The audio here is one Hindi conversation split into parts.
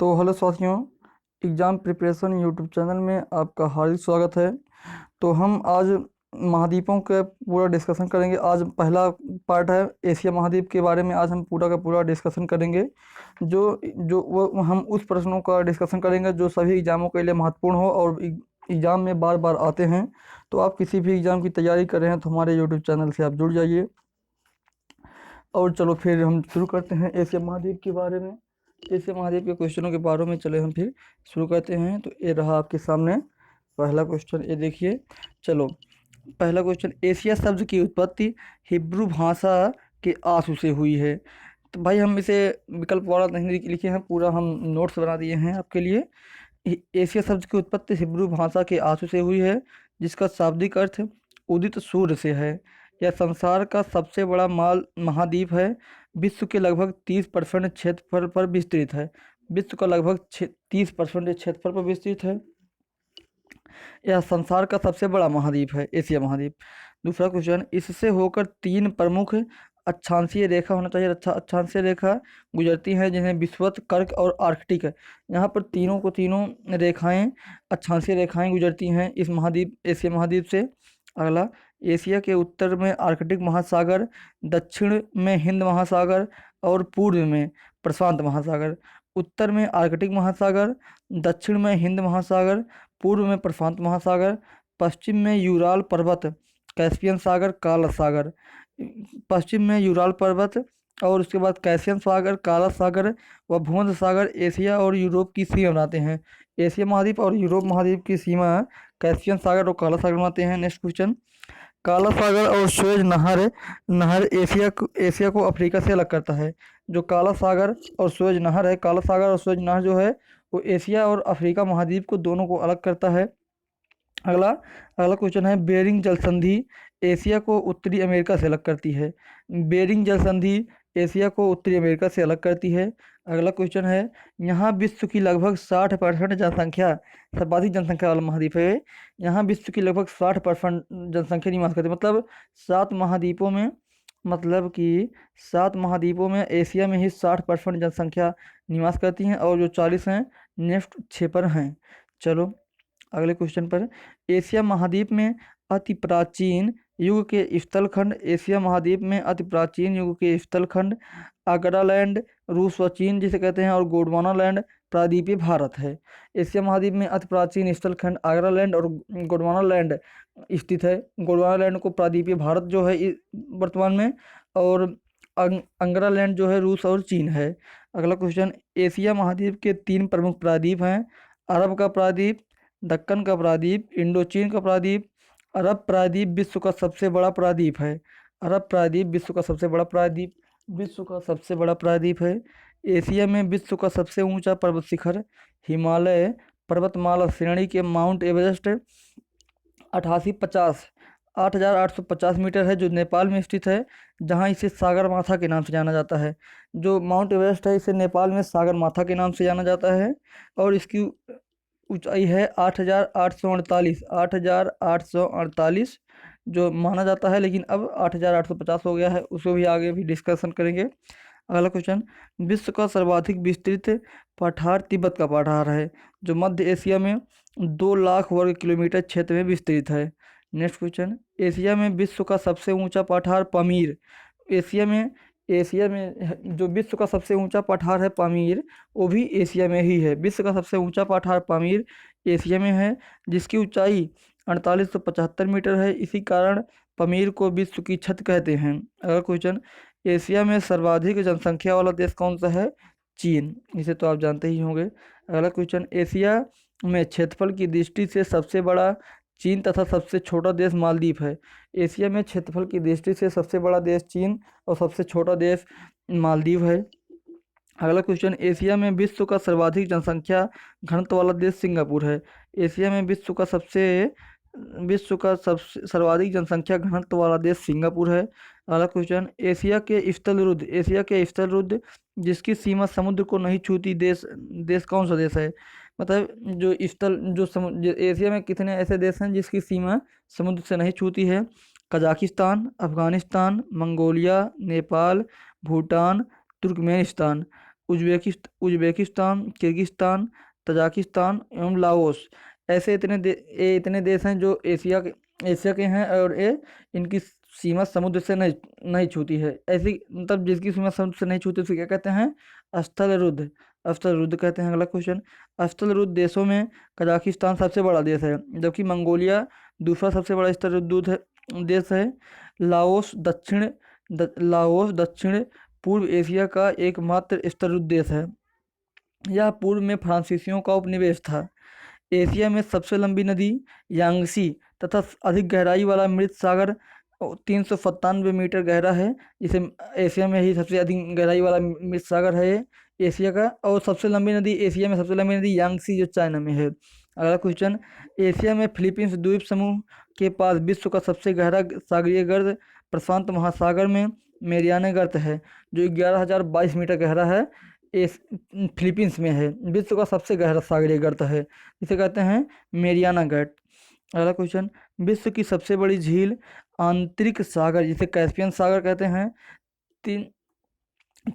तो हेलो साथियों, एग्ज़ाम प्रिपरेशन यूट्यूब चैनल में आपका हार्दिक स्वागत है। तो हम आज महाद्वीपों के पूरा डिस्कशन करेंगे। आज पहला पार्ट है एशिया महाद्वीप के बारे में। आज हम पूरा का पूरा डिस्कशन करेंगे। जो जो वो हम उस प्रश्नों का डिस्कशन करेंगे जो सभी एग्ज़ामों के लिए महत्वपूर्ण हो और एग्ज़ाम में बार बार आते हैं। तो आप किसी भी एग्ज़ाम की तैयारी कर रहे हैं तो हमारे यूट्यूब चैनल से आप जुड़ जाइए। और चलो फिर हम शुरू करते हैं एशिया महाद्वीप के बारे में। एशिया महाद्वीप के क्वेश्चनों के बारे में चले हम फिर शुरू करते हैं। तो ये रहा आपके सामने पहला क्वेश्चन, ये देखिए। चलो, पहला क्वेश्चन, एशिया शब्द की उत्पत्ति हिब्रू भाषा के आंसू से हुई है। तो भाई हम इसे विकल्प वाला नहीं लिखे हैं, पूरा हम नोट्स बना दिए हैं आपके लिए। एशिया शब्द की उत्पत्ति हिब्रू भाषा के आंसू से हुई है, जिसका शाब्दिक अर्थ उदित सूर्य से है। यह संसार का सबसे बड़ा महाद्वीप है। विश्व के लगभग 30% क्षेत्रफल पर विस्तृत है। विश्व का लगभग 30% क्षेत्रफल पर विस्तृत है। यह संसार का सबसे बड़ा महाद्वीप है, एशिया महाद्वीप। दूसरा क्वेश्चन, इससे होकर 3 प्रमुख अक्षांशीय रेखा होना चाहिए। अक्षांशीय रेखा गुजरती हैं, जिन्हें विषुवत, कर्क और आर्कटिक है। यहाँ पर तीनों रेखाएं, अक्षांशीय रेखाएं गुजरती हैं इस महाद्वीप, एशिया महाद्वीप से। अगला, एशिया के उत्तर में आर्कटिक महासागर, दक्षिण में हिंद महासागर और पूर्व में प्रशांत महासागर। उत्तर में आर्कटिक महासागर, दक्षिण में हिंद महासागर, पूर्व में प्रशांत महासागर, पश्चिम में यूराल पर्वत, कैस्पियन सागर, काला सागर। पश्चिम में यूराल पर्वत और उसके बाद कैस्पियन सागर, काला सागर व भूमध्य सागर एशिया और यूरोप की सीमा बनाते हैं। एशिया महाद्वीप और यूरोप महाद्वीप की सीमा कैस्पियन सागर और काला सागर बनाते हैं। नेक्स्ट क्वेश्चन, काला सागर और सुएज नहर नहर एशिया को अफ्रीका से अलग करता है। जो काला सागर और सुएज नहर है, काला सागर और सुएज नहर जो है वो एशिया और अफ्रीका महाद्वीप को दोनों को अलग करता है। अगला अगला क्वेश्चन है, बेरिंग जल संधि एशिया को उत्तरी अमेरिका से अलग करती है। बेरिंग जल संधि एशिया को उत्तरी अमेरिका से अलग करती है। अगला क्वेश्चन है, यहाँ विश्व की लगभग 60% जनसंख्या, सर्वाधिक जनसंख्या वाला महाद्वीप है। यहाँ विश्व की लगभग 60% जनसंख्या निवास करती है। मतलब 7 महाद्वीपों में, मतलब कि 7 महाद्वीपों में एशिया में ही 60% जनसंख्या निवास करती हैं और जो 40 हैं नेक्स्ट 6 पर हैं। चलो अगले क्वेश्चन पर, एशिया महाद्वीप में अति प्राचीन युग के स्थलखंड, एशिया महाद्वीप में अति प्राचीन युग के स्थलखंड आगरालैंड, रूस व चीन जिसे कहते हैं, और गोंडवानालैंड प्रायद्वीपीय भारत है। एशिया महाद्वीप में अति प्राचीन स्थलखंड आगरालैंड और गोंडवानालैंड स्थित है। गोंडवानालैंड को प्रायद्वीपीय भारत जो है वर्तमान में, और अंगरालैंड जो है रूस और चीन है। अगला क्वेश्चन, एशिया महाद्वीप के 3 प्रमुख प्रायद्वीप हैं। अरब का प्रायद्वीप, दक्कन का प्रायद्वीप, इंडोचीन का प्रायद्वीप। अरब प्रायद्वीप विश्व का सबसे बड़ा प्रायद्वीप है। अरब प्रायद्वीप विश्व का सबसे बड़ा प्रायद्वीप, विश्व का सबसे बड़ा प्रायद्वीप है। एशिया में विश्व का सबसे ऊंचा पर्वत शिखर हिमालय पर्वतमाला श्रेणी के माउंट एवरेस्ट 8,850 मीटर है, जो नेपाल में स्थित है, जहां इसे सागर माथा के नाम से जाना जाता है। जो माउंट एवरेस्ट है इसे नेपाल में सागर माथा के नाम से जाना जाता है और इसकी ऊंचाई है 8,848 जो माना जाता है, लेकिन अब 8,850 हो गया है। उसको भी आगे भी डिस्कशन करेंगे। अगला क्वेश्चन, विश्व का सर्वाधिक विस्तृत पठार तिब्बत का पठार है, जो मध्य एशिया में 2 लाख वर्ग किलोमीटर क्षेत्र में विस्तृत है। नेक्स्ट क्वेश्चन, एशिया में विश्व का सबसे ऊंचा पठार पामीर, एशिया में जो विश्व का सबसे ऊंचा पठार है पामीर, वो भी एशिया में ही है। विश्व का सबसे ऊंचा पठार पामीर एशिया में है, जिसकी ऊंचाई 4875 मीटर है। इसी कारण पामीर को विश्व की छत कहते हैं। अगला क्वेश्चन, एशिया में सर्वाधिक जनसंख्या वाला देश कौन सा है? चीन, इसे तो आप जानते ही होंगे। अगला क्वेश्चन, एशिया में क्षेत्रफल की दृष्टि से सबसे बड़ा चीन तथा सबसे छोटा देश मालदीव है। एशिया में क्षेत्रफल की दृष्टि से सबसे बड़ा देश चीन और सबसे छोटा देश मालदीव है। अगला क्वेश्चन, एशिया में विश्व का सर्वाधिक जनसंख्या घनत्व वाला देश सिंगापुर है। एशिया में विश्व का सबसे सर्वाधिक जनसंख्या घनत्व वाला देश सिंगापुर है। अगला क्वेश्चन, एशिया के स्थल रुद्ध जिसकी सीमा समुद्र को नहीं छूती देश कौन सा देश है? मतलब एशिया में कितने ऐसे देश हैं जिसकी सीमा समुद्र से नहीं छूती है? Kazakhstan, Afghanistan, Mongolia, Nepal, Bhutan, Turkmenistan. Uzbekistan, Kyrgyzstan, Tajikistan एवं लाओस। ऐसे इतने देश हैं जो एशिया के हैं, और ये इनकी सीमा समुद्र से नहीं नहीं छूती है। ऐसी मतलब जिसकी सीमा समुद्र से नहीं छूती उसे क्या कहते हैं? स्थल रुद्ध। स्थल रुद्ध कहते हैं। अगला क्वेश्चन, स्थल रुद्ध देशों में कजाकिस्तान सबसे बड़ा देश है, जबकि मंगोलिया दूसरा सबसे बड़ा स्थल रुद्ध देश है। लाओस दक्षिण पूर्व एशिया का एकमात्र स्थल रुद्ध देश है। यह पूर्व में फ्रांसीसियों का उपनिवेश था। एशिया में सबसे लंबी नदी यांगसी तथा अधिक गहराई वाला मृत सागर 397 मीटर गहरा है। इसे एशिया में ही सबसे अधिक गहराई वाला मृत सागर है ये एशिया का। और सबसे लंबी नदी, एशिया में सबसे लंबी नदी यांगसी जो चाइना में है। अगला क्वेश्चन, एशिया में फिलीपींस द्वीप समूह के पास विश्व का सबसे गहरा सागरीय गर्त प्रशांत महासागर में मेरियाना गर्त है, जो 11,022 मीटर गहरा है। इस फिलीपींस में है। विश्व का सबसे गहरा सागरीय गर्त है, इसे कहते हैं मेरियाना गर्त। अगला क्वेश्चन, विश्व की सबसे बड़ी झील आंतरिक सागर जिसे कैस्पियन सागर कहते हैं,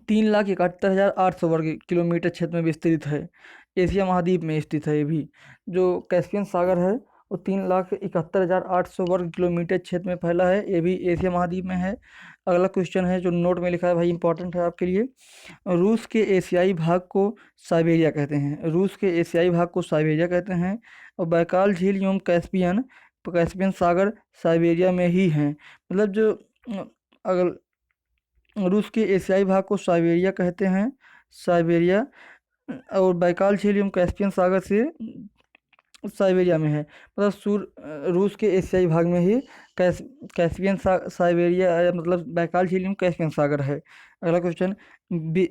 3,71,800 वर्ग किलोमीटर क्षेत्र में विस्तृत है। एशिया महाद्वीप में स्थित है। ये भी जो कैस्पियन सागर है वो 3,71,800 वर्ग किलोमीटर क्षेत्र में फैला है। ये भी एशिया महाद्वीप में है। अगला क्वेश्चन है जो नोट में लिखा है भाई, इंपॉर्टेंट है आपके लिए। रूस के एशियाई भाग को साइबेरिया कहते हैं। रूस के एशियाई भाग को साइबेरिया कहते हैं। और बैकाल झील एवं कैस्पियन सागर साइबेरिया में ही हैं। मतलब जो अगर रूस के एशियाई भाग को साइबेरिया कहते हैं, साइबेरिया, और बैकाल झील एवं कैस्पियन सागर से साइबेरिया में है। मतलब रूस के एशियाई भाग में ही कैस्पियन साइबेरिया मतलब बैकाल झील एवं कैस्पियन सागर है। अगला क्वेश्चन,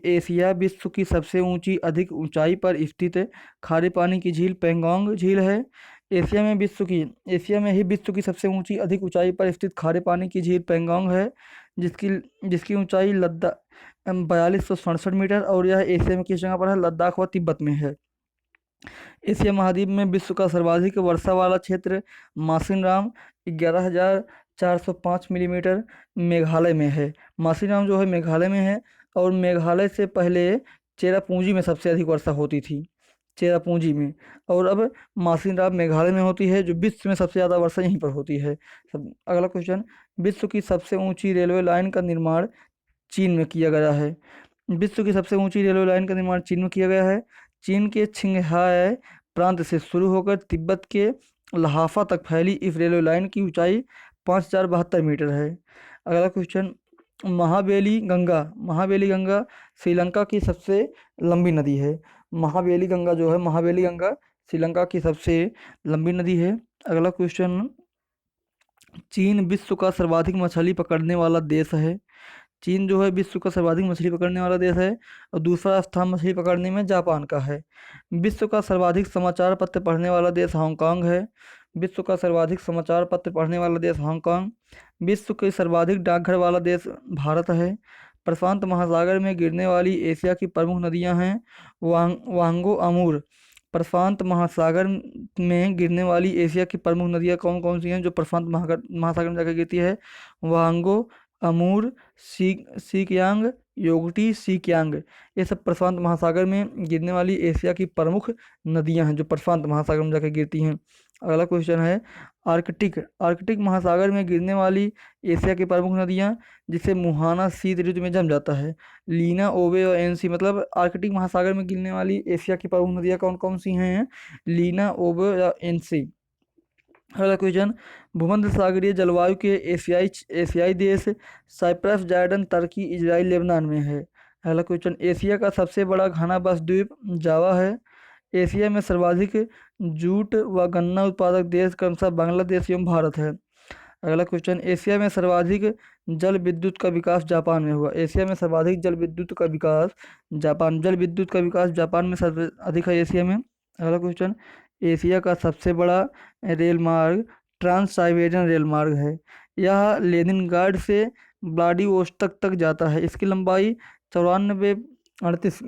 एशिया विश्व की सबसे ऊंची अधिक ऊंचाई पर स्थित खारे पानी की झील पेंगोंग झील है। एशिया में ही विश्व की सबसे ऊंची अधिक ऊंचाई पर स्थित खारे पानी की झील पेंगोंग है, जिसकी ऊंचाई 4267 मीटर, और यह एशिया में किस जगह पर है? लद्दाख व तिब्बत में है। एशिया महाद्वीप में विश्व का सर्वाधिक वर्षा वाला क्षेत्र मासिनराम 11,405 मिलीमीटर मेघालय में है। मासिनराम जो है मेघालय में है, और मेघालय से पहले चेरापूंजी में सबसे अधिक वर्षा होती थी, चेरापूंजी में, और अब मासिनराम मेघालय में होती है, जो विश्व में सबसे ज़्यादा वर्षा यहीं पर होती है। अगला क्वेश्चन, विश्व की सबसे ऊंची रेलवे लाइन का निर्माण चीन में किया गया है। विश्व की सबसे ऊंची रेलवे लाइन का निर्माण चीन में किया गया है। चीन के छिंगहाई प्रांत से शुरू होकर तिब्बत के लहाफा तक फैली इस रेलवे लाइन की ऊंचाई 5,072 मीटर है। अगला क्वेश्चन, महाबेली गंगा श्रीलंका की सबसे लंबी नदी है। महाबेली गंगा श्रीलंका की सबसे लंबी नदी है। अगला क्वेश्चन, चीन विश्व का सर्वाधिक मछली पकड़ने वाला देश है। चीन जो है विश्व का सर्वाधिक मछली पकड़ने वाला देश है, और दूसरा स्थान मछली पकड़ने में जापान का है। विश्व का सर्वाधिक समाचार पत्र पढ़ने वाला देश हांगकांग है। विश्व का सर्वाधिक समाचार पत्र पढ़ने वाला देश हांगकांग। विश्व के सर्वाधिक डाकघर वाला देश भारत है। प्रशांत महासागर में गिरने वाली एशिया की प्रमुख नदियां हैं वांगो अमूर। प्रशांत महासागर में गिरने वाली एशिया की प्रमुख नदियां कौन कौन सी हैं जो प्रशांत महासागर में जाकर गिरती है? वांगो, अमूर, सीकियांग, योगटी, सीकियांग, ये सब प्रशांत महासागर में गिरने वाली एशिया की प्रमुख नदियां हैं जो प्रशांत महासागर में जाकर गिरती हैं। अगला क्वेश्चन है, आर्कटिक महासागर में गिरने वाली एशिया की प्रमुख नदियां, जिसे मुहाना शीत ऋतु में जम जाता है। लीना, ओबे और एनसी। मतलब आर्कटिक महासागर में गिरने वाली एशिया की प्रमुख नदियां कौन कौन सी हैं? लीना, ओबे या एनसी। अगला क्वेश्चन, भूमध्य सागरीय जलवायु के एशियाई देश साइप्रस, जॉर्डन, तुर्की, इजराइल, लेबनान में है। अगला क्वेश्चन, एशिया का सबसे बड़ा घना बस द्वीप जावा है। एशिया में सर्वाधिक जूट व गन्ना उत्पादक देश क्रमशः बांग्लादेश एवं भारत है। अगला क्वेश्चन, एशिया में सर्वाधिक जल विद्युत का विकास जापान में हुआ। एशिया में सर्वाधिक जल विद्युत का विकास जापान में सर्वाधिक अधिक है एशिया में। अगला क्वेश्चन, एशिया का सबसे बड़ा रेल मार्ग ट्रांस साइबेरियन रेल मार्ग है। यह लेनिनग्राड से व्लादिवोस्तोक तक जाता है। इसकी लंबाई 9438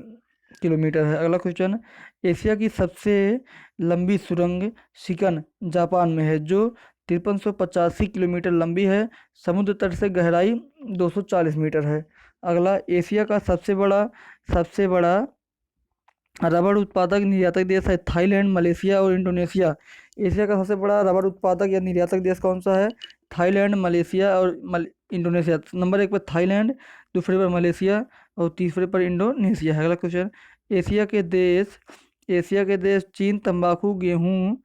किलोमीटर है। अगला क्वेश्चन, एशिया की सबसे लंबी सुरंग शिकन जापान में है, जो 5385 किलोमीटर लंबी है। समुद्र तट से गहराई 240 मीटर है। अगला, एशिया का सबसे बड़ा रबड़ उत्पादक निर्यातक देश है थाईलैंड, मलेशिया और इंडोनेशिया। एशिया का सबसे बड़ा रबड़ उत्पादक या निर्यातक देश कौन सा है? थाईलैंड, मलेशिया और इंडोनेशिया। नंबर 1 पर थाईलैंड, दूसरे पर मलेशिया और तीसरे पर इंडोनेशिया है। अगला क्वेश्चन, एशिया के देश एशिया के देश चीन तंबाकू गेहूँ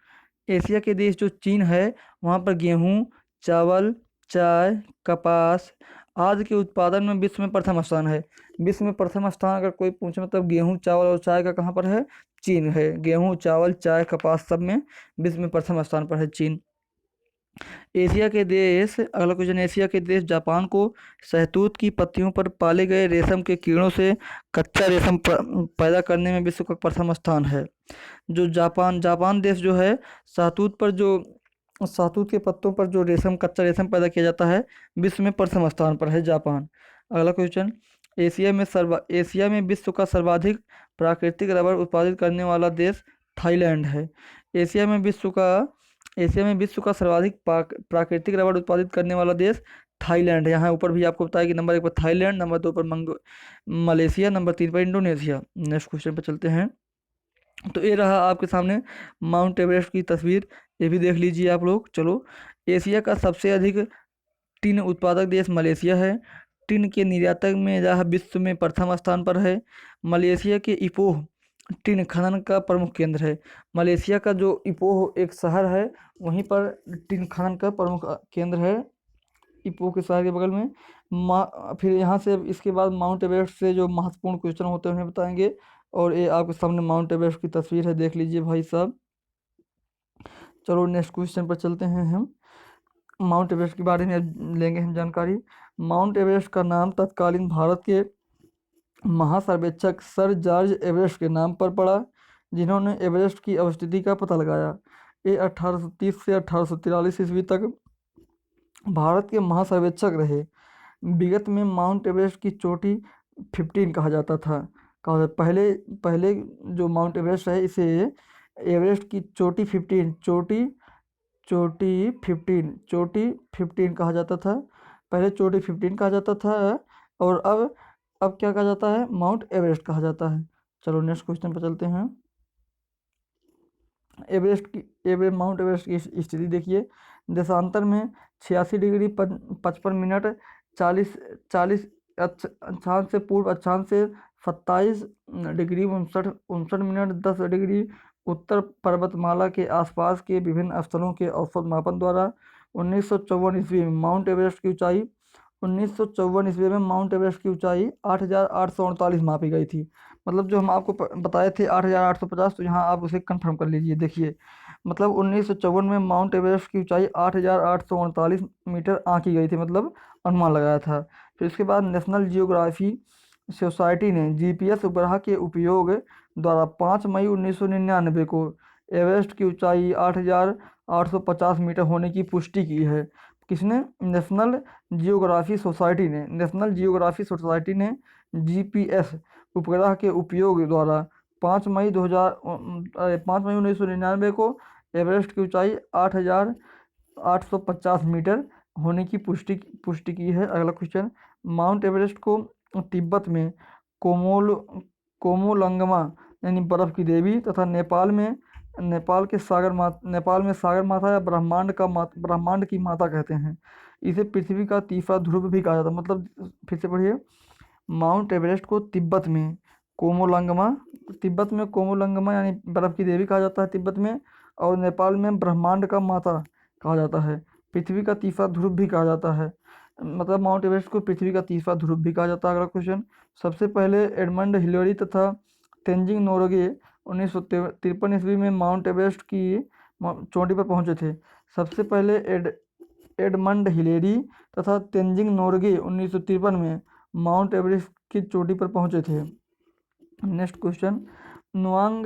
एशिया के देश जो चीन है वहाँ पर गेहूँ, चावल, चाय, कपास आदि के उत्पादन में विश्व में प्रथम स्थान है। विश्व में प्रथम स्थान अगर कोई पूछे मतलब गेहूँ, चावल और चाय का कहाँ पर है? चीन है। गेहूँ, चावल, चाय, कपास सब में विश्व में प्रथम स्थान पर है चीन। अगला क्वेश्चन, एशिया के देश जापान को शहतूत की पत्तियों पर पाले गए रेशम के कीड़ों से कच्चा रेशम पैदा करने में विश्व का प्रथम स्थान है। जो जापान देश जो है शहतूत के पत्तों पर जो कच्चा रेशम पैदा किया जाता है, विश्व में प्रथम स्थान पर है जापान। अगला क्वेश्चन, एशिया में विश्व का सर्वाधिक प्राकृतिक रबर उत्पादित करने वाला देश थाईलैंड है। एशिया में विश्व का सर्वाधिक प्राकृतिक रबर उत्पादित करने वाला देश थाईलैंड है। यहाँ ऊपर भी आपको बताया कि नंबर 1 पर थाईलैंड, नंबर 2 पर मलेशिया, नंबर 3 पर इंडोनेशिया। नेक्स्ट क्वेश्चन पर चलते हैं। तो ये रहा आपके सामने माउंट एवरेस्ट की तस्वीर, ये भी देख लीजिए आप लोग। चलो, एशिया का सबसे अधिक टिन उत्पादक देश मलेशिया है। टिन के निर्यातक में यह विश्व में प्रथम स्थान पर है। मलेशिया के इपोह टिन खनन का प्रमुख केंद्र है। मलेशिया का जो इपोह एक शहर है वहीं पर टिन खनन का प्रमुख केंद्र है, इपोह के शहर के बगल में। फिर यहाँ से इसके बाद माउंट एवरेस्ट से जो महत्वपूर्ण क्वेश्चन होते हैं उन्हें बताएंगे। और ये आपके सामने माउंट एवरेस्ट की तस्वीर है, देख लीजिए भाई साहब। चलो नेक्स्ट क्वेश्चन पर चलते हैं। हम माउंट एवरेस्ट के बारे में लेंगे हम जानकारी। माउंट एवरेस्ट का नाम तत्कालीन भारत के महासर्वेक्षक सर जॉर्ज एवरेस्ट के नाम पर पड़ा, जिन्होंने एवरेस्ट की अवस्थिति का पता लगाया। ये 1830 से 1843 ईस्वी तक भारत के महासर्वेक्षक रहे। विगत में माउंट एवरेस्ट की चोटी 15 कहा जाता था। पहले पहले जो माउंट एवरेस्ट है इसे एवरेस्ट की चोटी 15 कहा जाता था। पहले चोटी 15 कहा जाता था और अब क्या कहा जाता है? माउंट एवरेस्ट कहा जाता है। चलो नेक्स्ट क्वेश्चन पर चलते हैं। माउंट एवरेस्ट की स्थिति देखिए। देशांतर में 86 डिग्री 55 मिनट 40 अक्षांश से पूर्व अक्षांश से 27 डिग्री 59 मिनट 10 डिग्री उत्तर पर्वतमाला के आसपास के विभिन्न स्थलों के औसत मापन द्वारा 1954 ईस्वी में माउंट एवरेस्ट की ऊंचाई 8,848 मापी गई थी। मतलब जो हम आपको बताए थे 8,850, तो यहाँ आप उसे कंफर्म कर लीजिए। देखिए मतलब 1954 में माउंट एवरेस्ट की ऊंचाई 8,848 मीटर आंकी गई थी, मतलब अनुमान लगाया था। फिर इसके बाद नेशनल जियोग्राफी सोसाइटी ने जीपीएस उपग्रह के उपयोग द्वारा 5 मई 1999 को एवरेस्ट की ऊंचाई 8,850 मीटर होने की पुष्टि की है। किसने? नेशनल जियोग्राफी सोसाइटी ने जीपीएस उपग्रह के उपयोग द्वारा 5 मई 1999 को एवरेस्ट की ऊंचाई 8,850 मीटर होने की पुष्टि की है। अगला क्वेश्चन, माउंट एवरेस्ट को तिब्बत में कोमोलंगमा यानी बर्फ की देवी तथा नेपाल में सागर माता या ब्रह्मांड की माता कहते हैं। इसे पृथ्वी का तीसरा ध्रुव भी कहा जाता है। मतलब फिर से पढ़िए, माउंट एवरेस्ट को तिब्बत में कोमोलंगमा यानी बर्फ की देवी कहा जाता है तिब्बत में, और नेपाल में ब्रह्मांड का माता कहा जाता है। पृथ्वी का तीसरा ध्रुव भी कहा जाता है, मतलब माउंट एवरेस्ट को पृथ्वी का तीसरा ध्रुव भी कहा जाता है। अगला क्वेश्चन, सबसे पहले एडमंड हिलेरी तथा तेंजिंग नोरगे 1953 ईस्वी में माउंट एवरेस्ट की चोटी पर पहुंचे थे। सबसे पहले एडमंड हिलेरी तथा तेंजिंग नोरगे 1953 में माउंट एवरेस्ट की चोटी पर पहुंचे थे। नेक्स्ट क्वेश्चन, नोआंग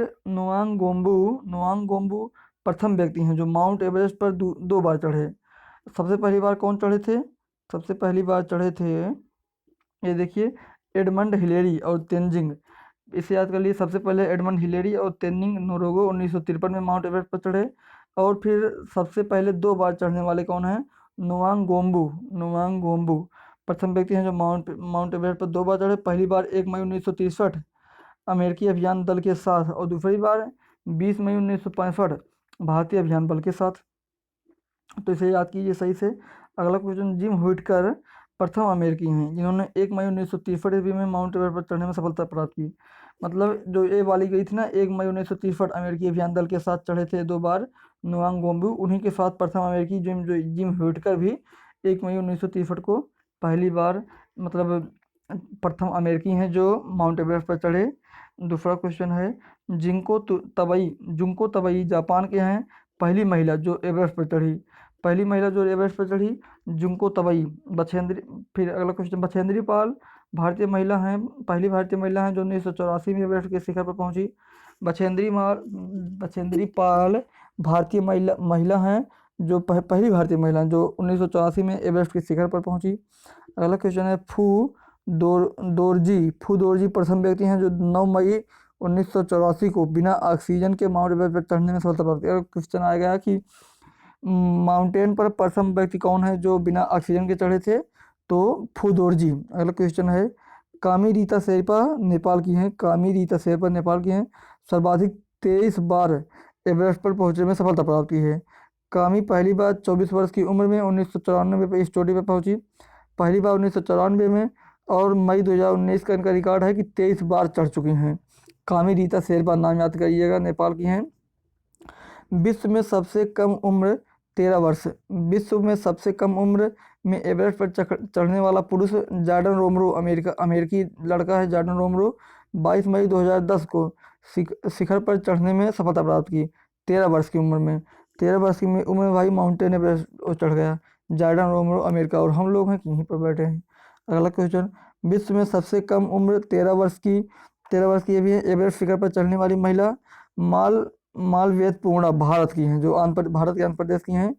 गोम्बू प्रथम व्यक्ति हैं जो माउंट एवरेस्ट पर दो बार चढ़े। सबसे पहली बार कौन चढ़े थे? सबसे पहली बार चढ़े थे, ये देखिए, एडमंड हिलेरी और तेंजिंग। इसे याद कर लिए। सबसे पहले एडमंड हिलेरी और तेंजिंग नोरोगो 1953 में माउंट एवरेस्ट पर चढ़े। और फिर सबसे पहले 2 बार चढ़ने वाले कौन हैं? नोआंग गोम्बू प्रथम व्यक्ति हैं जो माउंट एवरेस्ट पर 2 बार चढ़े। पहली बार 1 मई 1963 अमेरिकी अभियान दल के साथ और दूसरी बार 20 मई 1965 भारतीय अभियान बल के साथ। तो इसे याद कीजिए सही से। अगला क्वेश्चन, जिम व्हिटकर प्रथम अमेरिकी हैं जिन्होंने 1 मई 1963 ईस्वी में माउंट एवरेस्ट पर चढ़ने में सफलता प्राप्त की। मतलब जो ये वाली गई थी ना, 1 मई 1963 अमेरिकी अभियान दल के साथ चढ़े थे 2 बार नोआंग बोम्बू, उन्हीं के साथ प्रथम अमेरिकी जिम व्हिटकर भी 1 मई 1963 को पहली बार मतलब प्रथम अमेरिकी हैं जो माउंट एवरेस्ट पर चढ़े। दूसरा क्वेश्चन है, जुंको तबई जापान के हैं पहली महिला जो एवरेस्ट पर चढ़ी। पहली महिला जो एवरेस्ट पर चढ़ी जुंको तबई। फिर अगला क्वेश्चन, बछेंद्री पाल भारतीय महिला हैं, पहली भारतीय महिला हैं जो 1984 में एवरेस्ट के शिखर पर पहुंची। बछेंद्री पाल भारतीय महिला हैं जो पहली भारतीय महिला हैं जो 1984 में एवरेस्ट के शिखर पर पहुंची। अगला क्वेश्चन है, फू दोरजी प्रथम व्यक्ति हैं जो 9 मई 1984 को बिना ऑक्सीजन के माउंट एवरेस्ट पर चढ़ने में सफलता प्राप्त की। क्वेश्चन आ गया कि माउंटेन पर प्रथम व्यक्ति कौन है जो बिना ऑक्सीजन के चढ़े थे, तो फू दोरजी। अगला क्वेश्चन है, कामी रीता शेरपा नेपाल की हैं, सर्वाधिक 23 बार एवरेस्ट पर पहुंचने में सफलता प्राप्त की है। कामी पहली बार 24 वर्ष की उम्र में 1994 में इस चोटी पर पहुंची, पहली बार 1994 में, और मई 2019 का इनका रिकॉर्ड है कि 23 बार चढ़ चुकी हैं। कामी रीता शेरपा नाम याद करिएगा, नेपाल की हैं। विश्व में सबसे कम उम्र 13 वर्ष। विश्व में सबसे कम उम्र में एवरेस्ट पर चढ़ने वाला पुरुष जॉर्डन रोमरो अमेरिकी लड़का है जॉर्डन रोमरो। 22 मई 2010 को शिखर पर चढ़ने में सफलता प्राप्त की 13 वर्ष की उम्र में। 13 वर्ष की उम्र में भाई माउंटेन एवरेस्ट चढ़ गया जॉर्डन रोमरो अमेरिका, और हम लोग हैं कि यहीं पर बैठे हैं। अगला क्वेश्चन, विश्व में सबसे कम उम्र 13 वर्ष की ये भी है एवरेस्ट शिखर पर चढ़ने वाली महिला मालवेद पूर्णा भारत की हैं जो भारत के आंध्र प्रदेश की हैं।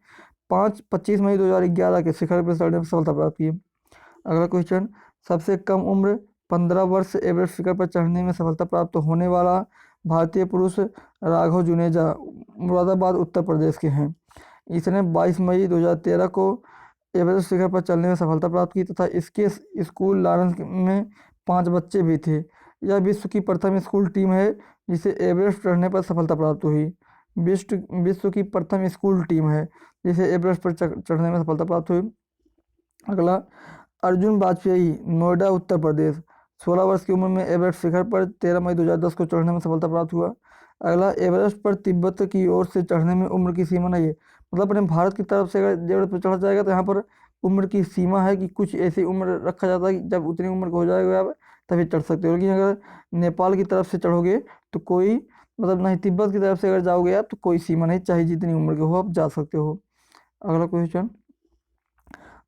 25 मई 2011 के शिखर पर चढ़ने में सफलता प्राप्त की। अगला क्वेश्चन, सबसे कम उम्र 15 वर्ष एवरेस्ट शिखर पर चढ़ने में सफलता प्राप्त होने वाला भारतीय पुरुष राघव जुनेजा मुरादाबाद उत्तर प्रदेश के हैं। इसने 22 मई 2013 को एवरेस्ट शिखर पर चढ़ने में सफलता प्राप्त की तथा इसके स्कूल लॉरेंस में 5 बच्चे भी थे। यह विश्व की प्रथम स्कूल टीम है जिसे एवरेस्ट चढ़ने पर सफलता प्राप्त हुई। विश्व की प्रथम स्कूल टीम है जिसे एवरेस्ट पर चढ़ने में सफलता प्राप्त हुई। अगला, अर्जुन वाजपेयी नोएडा उत्तर प्रदेश 16 वर्ष की उम्र में एवरेस्ट शिखर पर 13 मई 2010 को चढ़ने में सफलता प्राप्त हुआ। अगला, एवरेस्ट पर तिब्बत की ओर से चढ़ने में उम्र की सीमा नहीं है। मतलब अपने भारत की तरफ से अगर एवरेस्ट पर चढ़ा जाएगा तो यहाँ पर उम्र की सीमा है कि कुछ ऐसी उम्र रखा जाता है कि जब उतनी उम्र हो जाएगा तभी चढ़ सकते हो। लेकिन अगर नेपाल की तरफ से चढ़ोगे तो कोई मतलब नहीं, तिब्बत की तरफ से अगर जाओगे आप तो कोई सीमा नहीं, चाहे जितनी उम्र के हो आप जा सकते हो। अगला क्वेश्चन,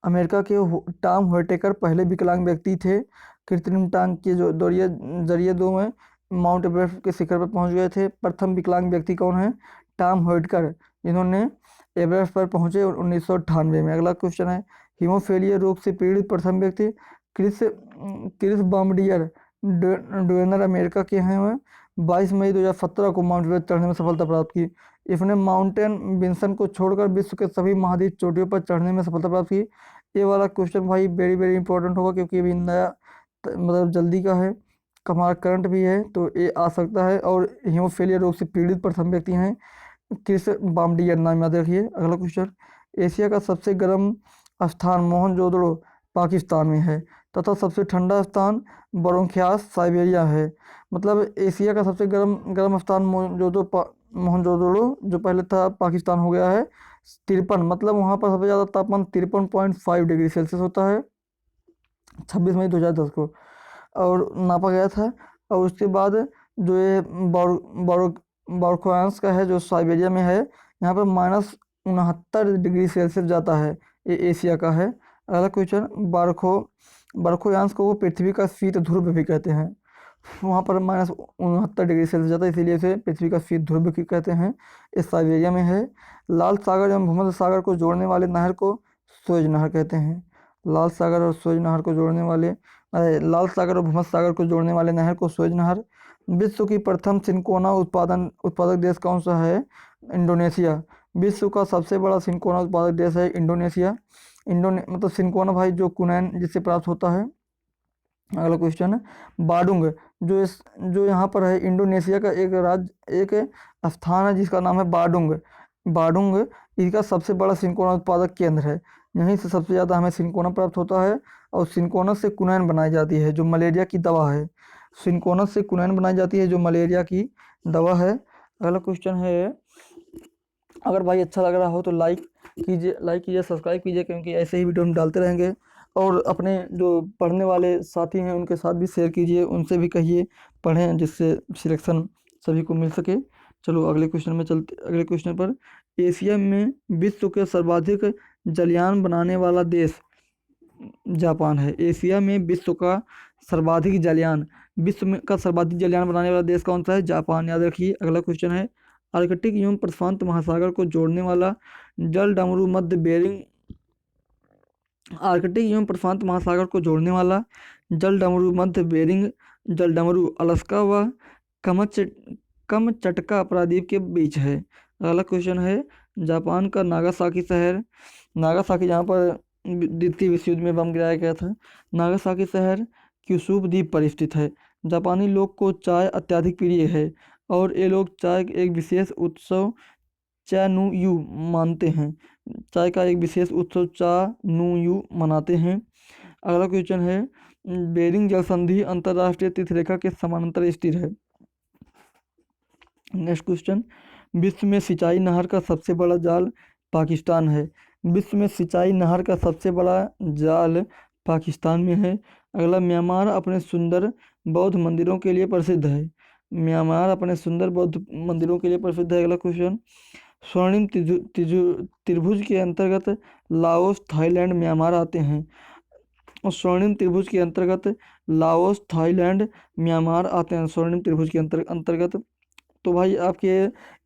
अमेरिका के टॉम व्हिटेकर पहले विकलांग व्यक्ति थे। कृत्रिम टांग के जो जरिए 2 में माउंट एवरेस्ट के शिखर पर पहुंच गए थे। प्रथम विकलांग व्यक्ति कौन है? टॉम व्हिटेकर, जिन्होंने एवरेस्ट पर पहुंचे 1998 में। अगला क्वेश्चन है, हीमोफीलिया रोग से पीड़ित प्रथम व्यक्ति क्रिस बामडियर डोनेर अमेरिका के हैं। वह 22 मई 2017 को माउंट एवरेस्ट चढ़ने में सफलता प्राप्त की। इसने माउंटेन विंसन को छोड़कर विश्व के सभी महाद्वीप चोटियों पर चढ़ने में सफलता प्राप्त की। ये वाला क्वेश्चन भाई वेरी वेरी इंपॉर्टेंट होगा क्योंकि अभी नया मतलब जल्दी का है, हमारा करंट भी है तो ये आ सकता है। और हीमोफीलिया रोग से पीड़ित प्रथम व्यक्ति हैं क्रिस बामडियर, नाम याद रखिए। अगला क्वेश्चन, एशिया का सबसे गर्म स्थान मोहनजोदड़ो पाकिस्तान में है तथा सबसे ठंडा स्थान बरोंख्यास साइबेरिया है। मतलब एशिया का सबसे गर्म स्थान मोहनजोदड़ो जो पहले था पाकिस्तान हो गया है 53, मतलब वहाँ पर सबसे ज़्यादा तापमान 53.5 डिग्री सेल्सियस होता है 26 मई 2010 को और नापा गया था। और उसके बाद जो ये बरोख्यास का है जो साइबेरिया में है, यहाँ पर -69 डिग्री सेल्सियस जाता है, ये एशिया का है। अगला क्वेश्चन, बरखोयांश को पृथ्वी का शीत ध्रुव भी कहते हैं। वहाँ पर -69 डिग्री सेल्सियस जाता है इसीलिए इसे पृथ्वी का शीत ध्रुव भी कहते हैं। इस साइबेरिया में है। लाल सागर एवं भूमध्य सागर को जोड़ने वाले नहर को सुएज नहर कहते हैं। लाल सागर और भूमध्य सागर को जोड़ने वाले नहर को सुएज नहर। विश्व की प्रथम सिनकोना उत्पादक देश कौन सा है? इंडोनेशिया। विश्व का सबसे बड़ा सिनकोना उत्पादक देश है इंडोनेशिया। मतलब सिनकोना भाई जो कुनैन जिससे प्राप्त होता है। अगला क्वेश्चन है बाडुंग, जो यहाँ पर है इंडोनेशिया का एक राज्य, एक स्थान है जिसका नाम है बाडुंग। बाडुंग इसका सबसे बड़ा सिनकोना उत्पादक केंद्र है। यहीं से सबसे ज़्यादा हमें सिनकोना प्राप्त होता है और सिनकोना से कुनैन बनाई जाती है जो मलेरिया की दवा है। सिनकोना से कुनैन बनाई जाती है जो मलेरिया की दवा है। अगला क्वेश्चन है, अगर भाई अच्छा लग रहा हो तो लाइक कीजिए, सब्सक्राइब कीजिए, क्योंकि ऐसे ही वीडियो हम डालते रहेंगे। और अपने जो पढ़ने वाले साथी हैं उनके साथ भी शेयर कीजिए, उनसे भी कहिए पढ़ें, जिससे सिलेक्शन सभी को मिल सके। चलो अगले क्वेश्चन में चलते, अगले क्वेश्चन पर, एशिया में विश्व के सर्वाधिक जलयान बनाने वाला देश जापान है। एशिया में विश्व का सर्वाधिक जलयान का सर्वाधिक जलयान बनाने वाला देश कौन सा है? जापान, याद रखिए। अगला क्वेश्चन है, आर्कटिक एवं प्रशांत महासागर को जोड़ने वाला जल डमरू मध्य बेरिंग, आर्कटिक एवं प्रशांत महासागर को जोड़ने वाला जल डमरू मध्य बेरिंग जल डमरू अलास्का व कमचटका प्रायद्वीप के बीच है। अगला क्वेश्चन है, जापान का नागासाकी शहर, नागासाकी जहाँ पर द्वितीय विश्व युद्ध में बम गिराया गया था, नागासाकी शहर क्यूशू द्वीप पर स्थित है। जापानी लोग को चाय अत्यधिक प्रिय है और ये लोग चाय एक विशेष उत्सव चा नू यू मानते हैं। चाय का एक विशेष उत्सव चा नू यू मनाते हैं। अगला क्वेश्चन है, बेरिंग जल संधि अंतरराष्ट्रीय तिथरेखा के समानांतर स्थित है। नेक्स्ट क्वेश्चन, विश्व में सिंचाई नहर का सबसे बड़ा जाल पाकिस्तान है। विश्व में सिंचाई नहर का सबसे बड़ा जाल पाकिस्तान में है। अगला, म्यांमार अपने सुंदर बौद्ध मंदिरों के लिए प्रसिद्ध है। म्यांमार अपने सुंदर बौद्ध मंदिरों के लिए प्रसिद्ध है। अगला क्वेश्चन, स्वर्णिम त्रिभुज के अंतर्गत लाओस, थाईलैंड, म्यांमार आते हैं। और स्वर्णिम त्रिभुज के अंतर्गत लाओस, थाईलैंड, म्यांमार आते हैं स्वर्णिम त्रिभुज के अंतर्गत। तो भाई आपके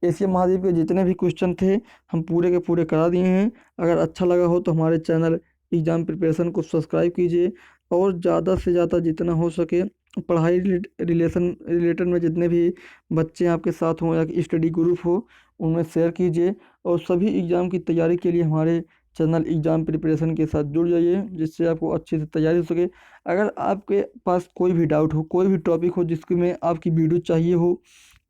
एशिया महाद्वीप के जितने भी क्वेश्चन थे हम पूरे के पूरे करा दिए हैं। अगर अच्छा लगा हो तो हमारे चैनल एग्ज़ाम प्रिपरेशन को सब्सक्राइब कीजिए और ज़्यादा से ज़्यादा जितना हो सके पढ़ाई रिलेटेड में जितने भी बच्चे आपके साथ हों या स्टडी ग्रुप हो उनमें शेयर कीजिए। और सभी एग्ज़ाम की तैयारी के लिए हमारे चैनल एग्ज़ाम प्रिपरेशन के साथ जुड़ जाइए, जिससे आपको अच्छे से तैयारी हो सके। अगर आपके पास कोई भी डाउट हो, कोई भी टॉपिक हो जिसके में आपकी वीडियो चाहिए हो,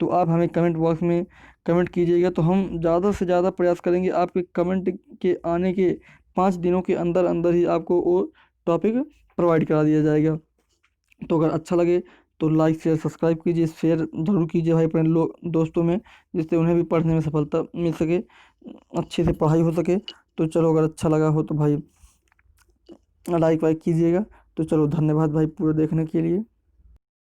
तो आप हमें कमेंट बॉक्स में कमेंट कीजिएगा, तो हम ज़्यादा से ज़्यादा प्रयास करेंगे आपके कमेंट के आने के 5 दिनों के अंदर अंदर ही आपको वो टॉपिक प्रोवाइड करा दिया जाएगा। तो अगर अच्छा लगे तो लाइक शेयर सब्सक्राइब कीजिए, शेयर ज़रूर कीजिए भाई अपने दोस्तों में, जिससे उन्हें भी पढ़ने में सफलता मिल सके, अच्छे से पढ़ाई हो सके। तो चलो अगर अच्छा लगा हो तो भाई लाइक वाइक कीजिएगा। तो चलो धन्यवाद भाई पूरा देखने के लिए।